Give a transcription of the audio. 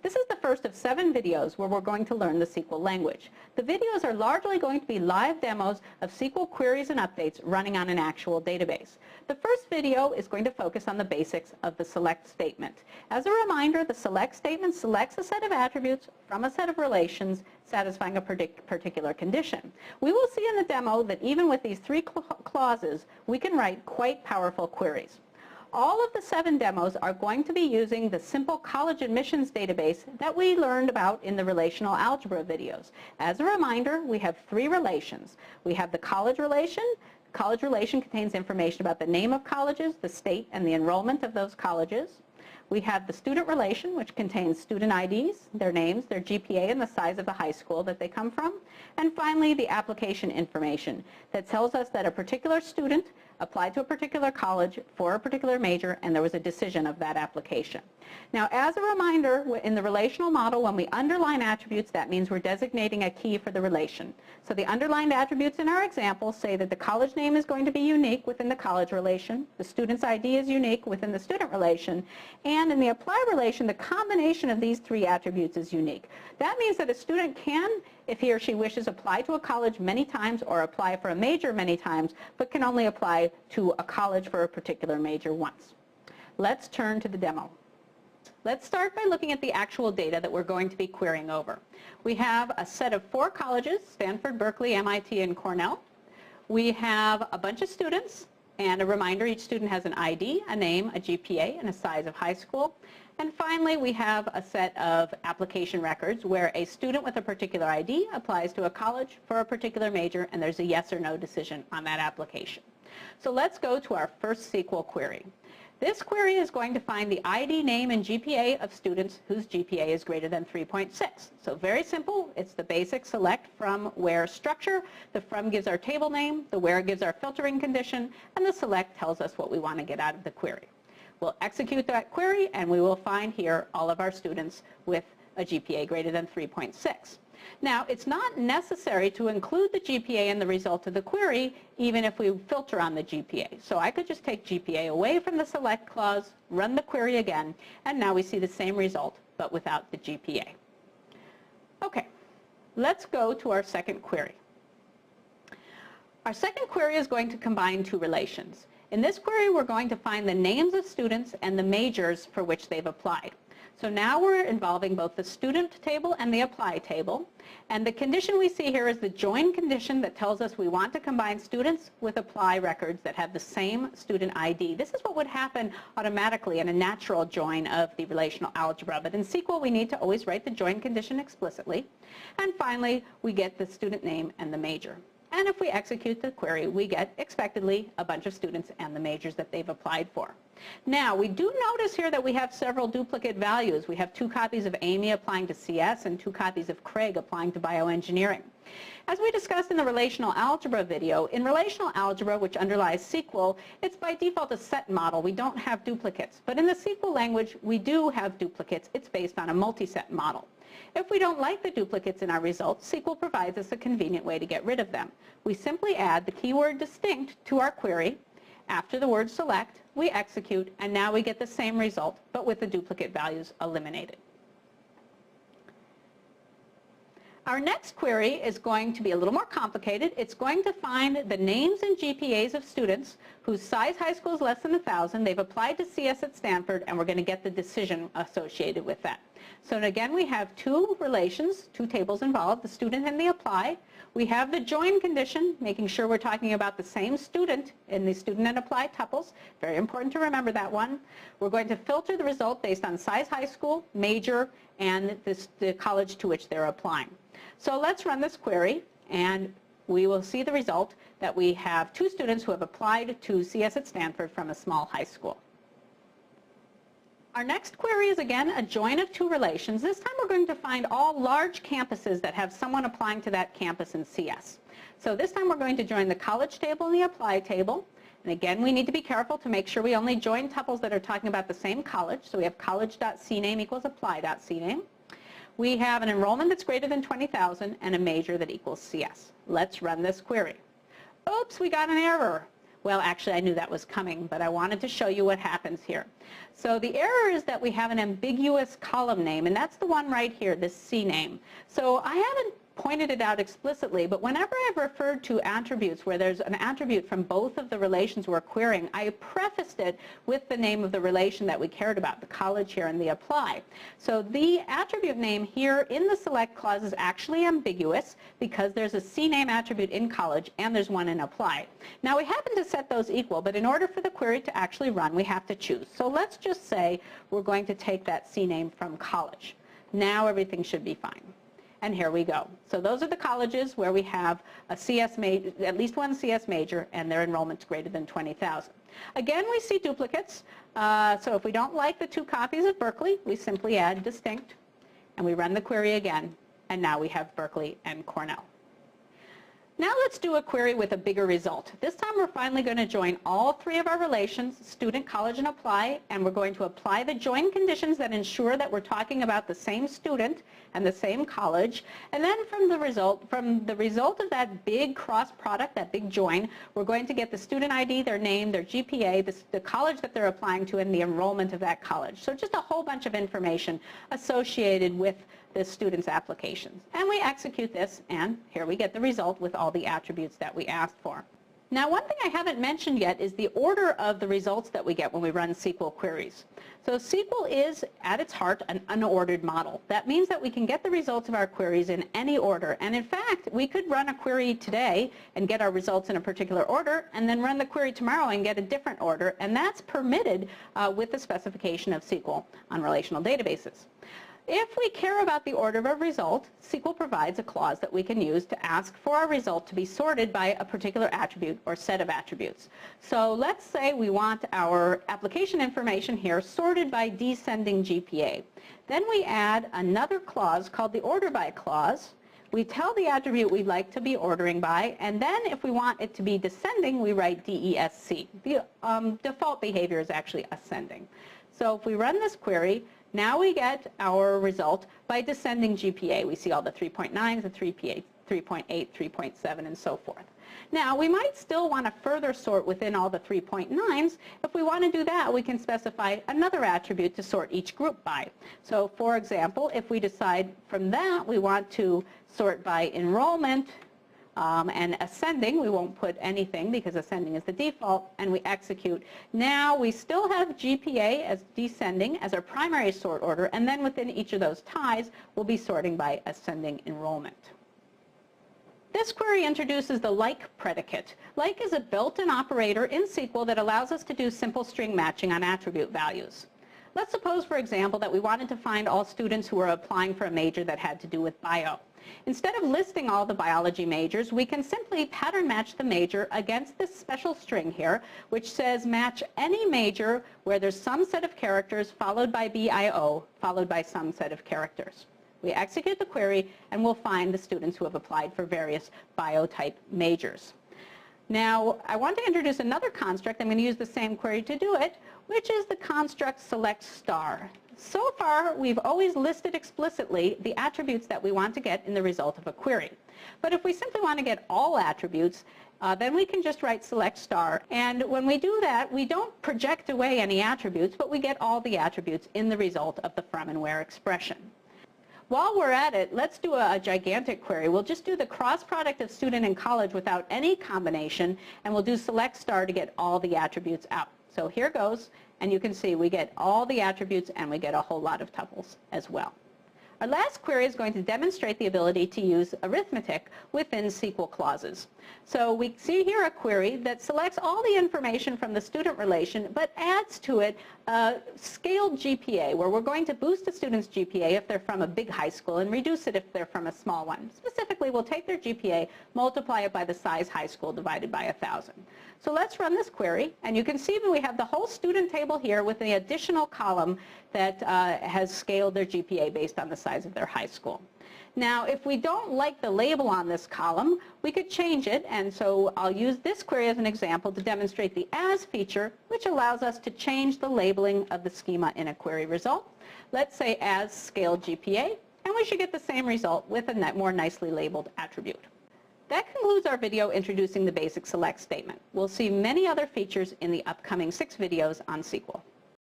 This is the first of 7 videos where we're going to learn the SQL language. The videos are largely going to be live demos of SQL queries and updates running on an actual database. The first video is going to focus on the basics of the select statement. As a reminder, the select statement selects a set of attributes from a set of relations satisfying a particular condition. We will see in the demo that even with these 3 clauses, we can write quite powerful queries. All of the 7 demos are going to be using the simple college admissions database that we learned about in the relational algebra videos. As a reminder, we have 3 relations. We have the college relation. The college relation contains information about the name of colleges, the state, and the enrollment of those colleges. We have the student relation, which contains student IDs, their names, their GPA, and the size of the high school that they come from. And finally, the application information that tells us that a particular student applied to a particular college for a particular major, and there was a decision of that application. Now, as a reminder, in the relational model, when we underline attributes, that means we're designating a key for the relation. So the underlined attributes in our example say that the college name is going to be unique within the college relation, the student's ID is unique within the student relation, and in the apply relation, the combination of these 3 attributes is unique. That means that a student can, if he or she wishes, apply to a college many times or apply for a major many times, but can only apply to a college for a particular major once. Let's turn to the demo. Let's start by looking at the actual data that we're going to be querying over. We have a set of 4 colleges, Stanford, Berkeley, MIT, and Cornell. We have a bunch of students, and a reminder, each student has an ID, a name, a GPA, and a size of high school. And finally, we have a set of application records where a student with a particular ID applies to a college for a particular major, and there's a yes or no decision on that application. So let's go to our first SQL query. This query is going to find the ID, name, and GPA of students whose GPA is greater than 3.6. So very simple. It's the basic select from where structure. The from gives our table name, the where gives our filtering condition, and the select tells us what we want to get out of the query. We'll execute that query, and we will find here all of our students with a GPA greater than 3.6. Now, it's not necessary to include the GPA in the result of the query, even if we filter on the GPA. So I could just take GPA away from the select clause, run the query again, and now we see the same result, but without the GPA. Okay, let's go to our second query. Our second query is going to combine 2 relations. In this query, we're going to find the names of students and the majors for which they've applied. So now we're involving both the student table and the apply table. And the condition we see here is the join condition that tells us we want to combine students with apply records that have the same student ID. This is what would happen automatically in a natural join of the relational algebra. But in SQL, we need to always write the join condition explicitly. And finally, we get the student name and the major. And if we execute the query, we get, expectedly, a bunch of students and the majors that they've applied for. Now, we do notice here that we have several duplicate values. We have 2 copies of Amy applying to CS and 2 copies of Craig applying to bioengineering. As we discussed in the relational algebra video, in relational algebra, which underlies SQL, it's by default a set model. We don't have duplicates. But in the SQL language, we do have duplicates. It's based on a multi-set model. If we don't like the duplicates in our results, SQL provides us a convenient way to get rid of them. We simply add the keyword distinct to our query. After the word select, we execute, and now we get the same result, but with the duplicate values eliminated. Our next query is going to be a little more complicated. It's going to find the names and GPAs of students whose size high school is less than 1,000. They've applied to CS at Stanford, and we're going to get the decision associated with that. So again, we have 2 relations, 2 tables involved, the student and the apply. We have the join condition, making sure we're talking about the same student in the student and apply tuples. Very important to remember that one. We're going to filter the result based on size high school, major, and the college to which they're applying. So let's run this query, and we will see the result that we have 2 students who have applied to CS at Stanford from a small high school. Our next query is again a join of 2 relations. This time we're going to find all large campuses that have someone applying to that campus in CS. So this time we're going to join the college table and the apply table. And again, we need to be careful to make sure we only join tuples that are talking about the same college. So we have college.cname equals apply.cname. We have an enrollment that's greater than 20,000 and a major that equals CS. Let's run this query. Oops, we got an error. Well, actually, I knew that was coming, but I wanted to show you what happens here. So the error is that we have an ambiguous column name, and that's the one right here, this C name. So I haven't pointed it out explicitly, but whenever I've referred to attributes where there's an attribute from both of the relations we're querying, I prefaced it with the name of the relation that we cared about, the college here and the apply. So the attribute name here in the select clause is actually ambiguous because there's a CNAME attribute in college and there's one in apply. Now we happen to set those equal, but in order for the query to actually run, we have to choose. So let's just say we're going to take that CNAME from college. Now everything should be fine. And here we go. So those are the colleges where we have a CS major, at least one CS major, and their enrollment's greater than 20,000. Again, we see duplicates. So if we don't like the 2 copies of Berkeley, we simply add distinct, and we run the query again, and now we have Berkeley and Cornell. Now let's do a query with a bigger result. This time we're finally going to join all 3 of our relations, student, college, and apply, and we're going to apply the join conditions that ensure that we're talking about the same student and the same college. And then from the result of that big cross product, that big join, we're going to get the student ID, their name, their GPA, the college that they're applying to, and the enrollment of that college. So just a whole bunch of information associated with the student's applications. And we execute this, and here we get the result with all the attributes that we asked for. Now, one thing I haven't mentioned yet is the order of the results that we get when we run SQL queries. So SQL is, at its heart, an unordered model. That means that we can get the results of our queries in any order. And in fact, we could run a query today and get our results in a particular order, and then run the query tomorrow and get a different order. And that's permitted with the specification of SQL on relational databases. If we care about the order of a result, SQL provides a clause that we can use to ask for our result to be sorted by a particular attribute or set of attributes. So let's say we want our application information here sorted by descending GPA. Then we add another clause called the order by clause. We tell the attribute we'd like to be ordering by, and then if we want it to be descending, we write DESC. The default behavior is actually ascending. So if we run this query, now we get our result by descending GPA. We see all the 3.9s, the 3.8, 3.7, and so forth. Now, we might still want to further sort within all the 3.9s. If we want to do that, we can specify another attribute to sort each group by. So, for example, if we decide from that we want to sort by enrollment, and ascending, we won't put anything because ascending is the default, and we execute. Now we still have GPA as descending as our primary sort order, and then within each of those ties, we'll be sorting by ascending enrollment. This query introduces the like predicate. Like is a built-in operator in SQL that allows us to do simple string matching on attribute values. Let's suppose, for example, that we wanted to find all students who were applying for a major that had to do with bio. Instead of listing all the biology majors, we can simply pattern match the major against this special string here, which says match any major where there's some set of characters followed by BIO, followed by some set of characters. We execute the query, and we'll find the students who have applied for various bio-type majors. Now, I want to introduce another construct. I'm going to use the same query to do it, which is the construct select star. So far, we've always listed explicitly the attributes that we want to get in the result of a query. But if we simply want to get all attributes, then we can just write select star. And when we do that, we don't project away any attributes, but we get all the attributes in the result of the from and where expression. While we're at it, let's do a gigantic query. We'll just do the cross product of student and college without any combination, and we'll do select star to get all the attributes out. So here goes, and you can see we get all the attributes and we get a whole lot of tuples as well. Our last query is going to demonstrate the ability to use arithmetic within SQL clauses. So we see here a query that selects all the information from the student relation, but adds to it a scaled GPA, where we're going to boost a student's GPA if they're from a big high school and reduce it if they're from a small one. Specifically, we'll take their GPA, multiply it by the size high school divided by 1,000. So let's run this query, and you can see that we have the whole student table here with the additional column that has scaled their GPA based on the size of their high school. Now, if we don't like the label on this column, we could change it, and so I'll use this query as an example to demonstrate the as feature, which allows us to change the labeling of the schema in a query result. Let's say as scaled GPA, and we should get the same result with a more nicely labeled attribute. That concludes our video introducing the basic select statement. We'll see many other features in the upcoming 6 videos on SQL.